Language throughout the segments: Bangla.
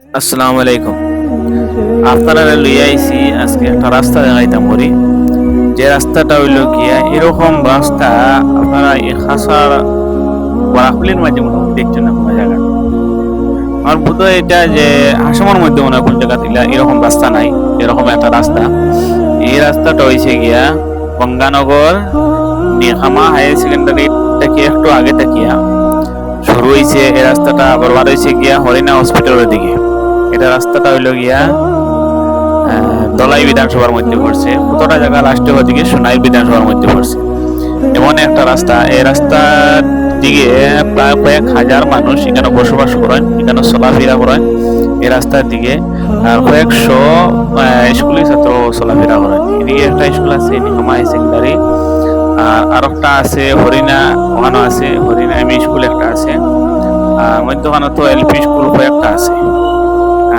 আসসালামু আলাইকুম। আপনারা লইয়া আইছি আজকে একটা রাস্তা দেখাইতাম করি। যে রাস্তাটা হইল গিয়া এরকম রাস্তা আপনারা এই খাসার বরাকলির মাঝে মোটামুটি দেখছেন না কোনো জায়গা। আমার বোধ হয় এটা যে আসামের মধ্যে মনে হয় কোন জায়গা থেকে এরকম রাস্তা নাই, এরকম একটা রাস্তা। এই রাস্তাটা হয়েছে গিয়া গঙ্গানগর নেহামা হায়ার সেকেন্ডারি থেকে একটু আগে থাকিয়া শুরু হয়েছে। এই রাস্তাটা আবার বার হয়েছে গিয়া হরিণা হসপিটালের দিকে। এটা রাস্তাটা হইল গিয়া দলাই বিধানসভার মধ্যে পড়ছে, কতটা জায়গা লাস্টে ওদিকে সোনাই বিধানসভার মধ্যে পড়ছে। এমন একটা রাস্তা, এই রাস্তার দিকে প্রায় কয়েক হাজার মানুষ এখানে বসবাস করেন, এখানে চলাফেরা করেন এই রাস্তার দিকে। আর কয়েকশো স্কুলের ছাত্র চলাফেরা করেন। এদিকে একটা স্কুল আছে নিহমা হাই সেকেন্ডারি, আর একটা আছে হরিণা, ওখানে আছে হরিণা এমই স্কুল একটা আছে, আর মধ্যখানে তো এলপি স্কুল কয়েকটা আছে।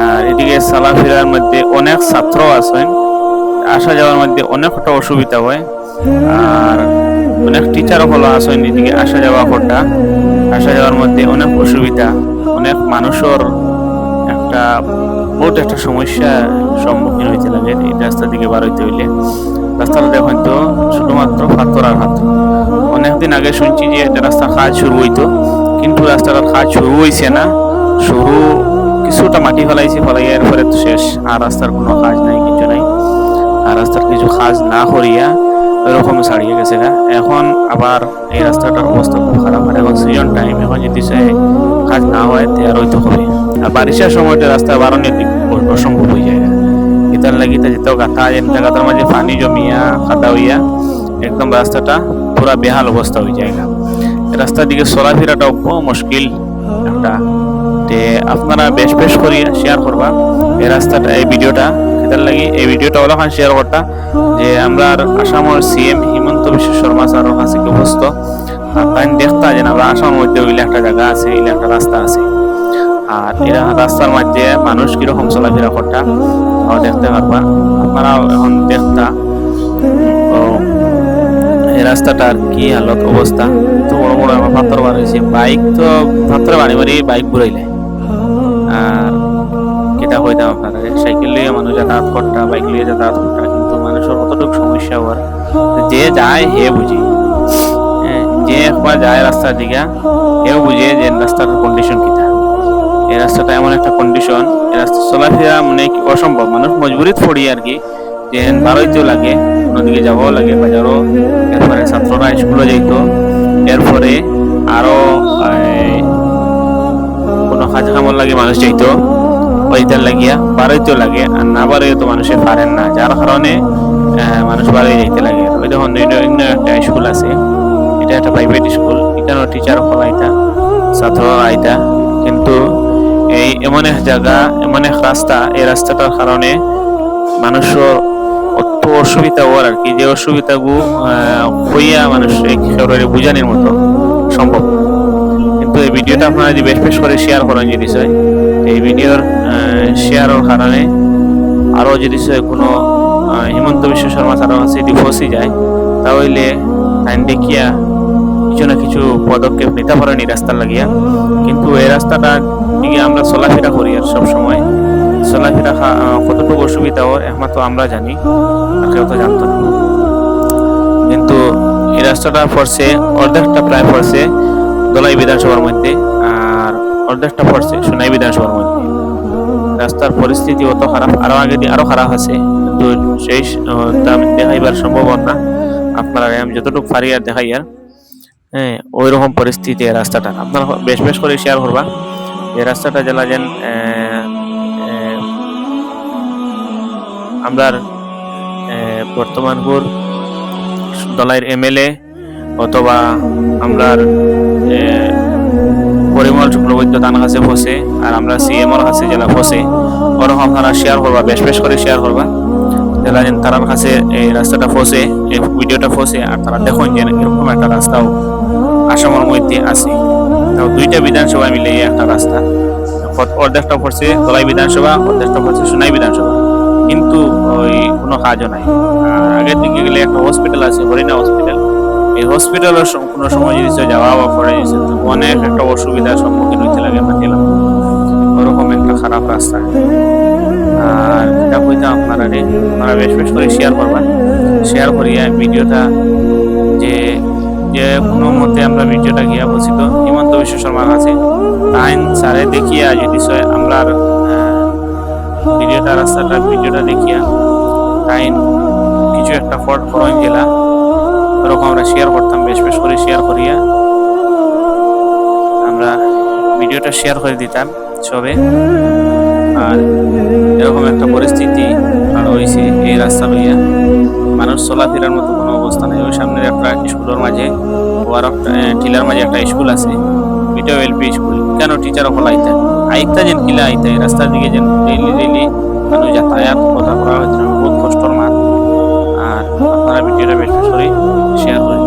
আর এদিকে চলাফেরার মধ্যে অনেক ছাত্র আছেন, আসা যাওয়ার মধ্যে অনেকটা অসুবিধা হয়। আর অনেক টিচারও হলো আছেন, এদিকে আসা যাওয়া করটা, আসা যাওয়ার মধ্যে অনেক অসুবিধা, অনেক মানুষের একটা বহুত একটা সমস্যার সম্মুখীন হইতে লাগে এই রাস্তা দিকে বার হইতে হইলে। রাস্তাটা দেখুন তো শুধুমাত্র পাথর আর পাথর। অনেকদিন আগে শুনছি যে একটা রাস্তার কাজ শুরু হইতো, কিন্তু রাস্তাটার কাজ শুরু হয়েছে না। শুরু কিছুটা মাটি ফেলাইছে, ফেলাইয়ার পরে তো শেষ, আর রাস্তার কোনো কাজ নাই, কিছু নাই। আর রাস্তার কিছু কাজ না করিয়া ওইরকম ছাড়িয়ে গেছে গা। এখন আবার এই রাস্তাটার অবস্থা খুব খারাপ। আর এখন সিজন টাইম, এখন যদি কাজ না হয় তে আর হইতে হবে। আর বারিশার সময়টা রাস্তা বারণের দিক অসম্ভব হয়ে যায়। এটার লাগি যেতেও গাথা গাথার মাঝে পানি জমিয়া কাদা হইয়া একদম রাস্তাটা পুরা বেহাল অবস্থা হয়ে যায়। রাস্তার দিকে চলাফেরাটাও মুশকিল একটা। তে আপনারা বেশ বেশ করিয়া শেয়ার করবা এই রাস্তাটা, এই ভিডিওটা। এটার লাগি এই ভিডিওটা ওলাখান শেয়ার করতা যে আমরা আসামের সিএম হিমন্ত বিশ্ব শর্মা স্যারের কাছে কি অবস্থ, আর তাই দেখতা যে আমরা আসামের মধ্যে ওইলে একটা জায়গা আছে, ওইলে একটা রাস্তা আছে। আর এরা রাস্তার মধ্যে মানুষ কিরকম চলাফেরা করতা তাও দেখতে পারবা। আপনারাও এখন দেখতা এই রাস্তাটার কি হালত অবস্থা। তো বড় বড় আমার পাথর বার হয়েছে, বাইক তো পাথরে বাড়ি বাড়ি বাইক ঘুরাইলে। আর যেটা হইতাম আপনারা সাইকেল লিয়ে মানুষ যাতায়াত করতা, বাইক লিয়ে যাতায়াত করতা, কিন্তু মানুষের কতটুকু সমস্যা হওয়ার যে যায় হে বুঝি। যে একবার যায় রাস্তার দিকে হেও বুঝে যে রাস্তার কন্ডিশন কিটা। এই রাস্তাটা এমন একটা কন্ডিশন, এই রাস্তা চলাফেরা মানে অসম্ভব। মানুষ মজবুরিত পড়ি আর কি, যে বারোইতেও লাগে, অন্যদিকে যাবও লাগে বাজারও। এরপরে ছাত্ররা স্কুলে যাইত, এরপরে আরো কোনো কাজ কামড় লাগে মানুষ যাইতো, ওইটার লাগিয়া বারোইতেও লাগে। আর না বারোই তো মানুষে পারেন না, যার কারণে মানুষ বারোই যাইতে লাগে। ওই তখন একটা স্কুল আছে, এটা একটা প্রাইভেট স্কুল, এখানেও টিচার হল আইতা, ছাত্ররা আইতা। কিন্তু এই এমন এক জায়গা, এমন এক রাস্তা, এই রাস্তাটার কারণে মানুষের অত অসুবিধা হওয়ার আর কি, যে অসুবিধাগুলো হইয়া মানুষ বুঝানোর মতো সম্ভব। কিন্তু এই ভিডিওটা আপনারা যদি বেশ বেশ করে শেয়ার করেন, যদি এই ভিডিওর শেয়ারের কারণে আরো যদি কোনো হিমন্ত বিশ্ব শর্মা স্যারের কাছে যদি ফসি যায়, তাহলে আইন দেখিয়া কিছু না কিছু পদক্ষেপ নিতে পারেন এই রাস্তা লাগিয়া। কিন্তু এই রাস্তাটা দিকে আমরা চলাফেরা করি, আর সব সময় চলাফেরা কতটুকু অসুবিধা হয় একমাত্র আমরা জানি, আর কেউ তো জানতো না। কিন্তু এই রাস্তাটা পড়ছে অর্ধেকটা প্রায় পড়ছে দলাই বিধানসভার মধ্যে, আর অর্ধেকটা পড়ছে সোনাই বিধানসভার মধ্যে। রাস্তার পরিস্থিতি অত খারাপ, আরো আগে আরো খারাপ আছে, কিন্তু সেই দেখাইবার সম্ভব না। আপনারা আমি যতটুকু পারি আর দেখাই আর ওই রকম পরিস্থিতি রাস্তাটা। আপনারা বেশ বেশ করে শেয়ার করবা এই রাস্তাটা জেলা যেন আমরা বর্তমানপুর দলাইয়ের এমএলএ অথবা আমরার পরিমল শুক্লবৈদ্য তার কাছে ফসে, আর আমরা সিএমর কাছে জেলা ফসে, ওরকম আপনারা শেয়ার করবা, বেশ বেশ করে শেয়ার করবা জেলা যেন তার কাছে এই রাস্তাটা ফসে, এই ভিডিওটা ফসে, আর তারা দেখুন যে এরকম একটা রাস্তাও আসামের মধ্যে আছে। তাও দুইটা বিধানসভা মিলে একটা রাস্তা, অর্ধেকটা পড়ছে দলাই বিধানসভা, অর্ধেকটা পড়ছে সোনাই বিধানসভা, কিন্তু ওই কোনো কাজও নাই। আগের দিকে গেলে একটা হসপিটাল আছে, হরিণা হসপিটাল, এই হসপিটালের কোনো সময় যদি যাওয়া বা পড়ে অনেক একটা অসুবিধার সম্মুখীন হইতে লাগে, ওরকম একটা একটা খারাপ রাস্তা। আর এটা কইতাম আপনারা বেশ বেশ করে শেয়ার করবেন, শেয়ার করিয়া ভিডিওটা যে যে কোনো মতে আমরা ভিডিওটা গিয়া বলছি তো হিমন্ত বিশ্ব শর্মার কাছে তাইন স্যারে দেখিয়া যদি আমরা ভিডিওটা দেখিয়া টাইম কিছু একটা ফল্ট করইন গেলা এরকম আমরা শেয়ার করতাম, বেশ বেশ করে শেয়ার করিয়া আমরা ভিডিওটা শেয়ার করে দিতাম সবে। আর এরকম একটা পরিস্থিতি আর হয়েছে এই রাস্তা লইয়া, মানুষ চলাফেরার মতো কোনো অবস্থা নেই। ওই সামনের একটা স্কুলের মাঝে টিলার মাঝে একটা স্কুল আছে, এটাও এলপি স্কুল। কেন টিচার অকল আইতা যেন কিলা আইতা এই রাস্তার দিকে যেন ডেইলি মানুষ যাতায়াত কথা করা হচ্ছে, বহুত কষ্টর মাত। আর আপনারা ভিডিওটা বেশ বেশ করে শেয়ার করে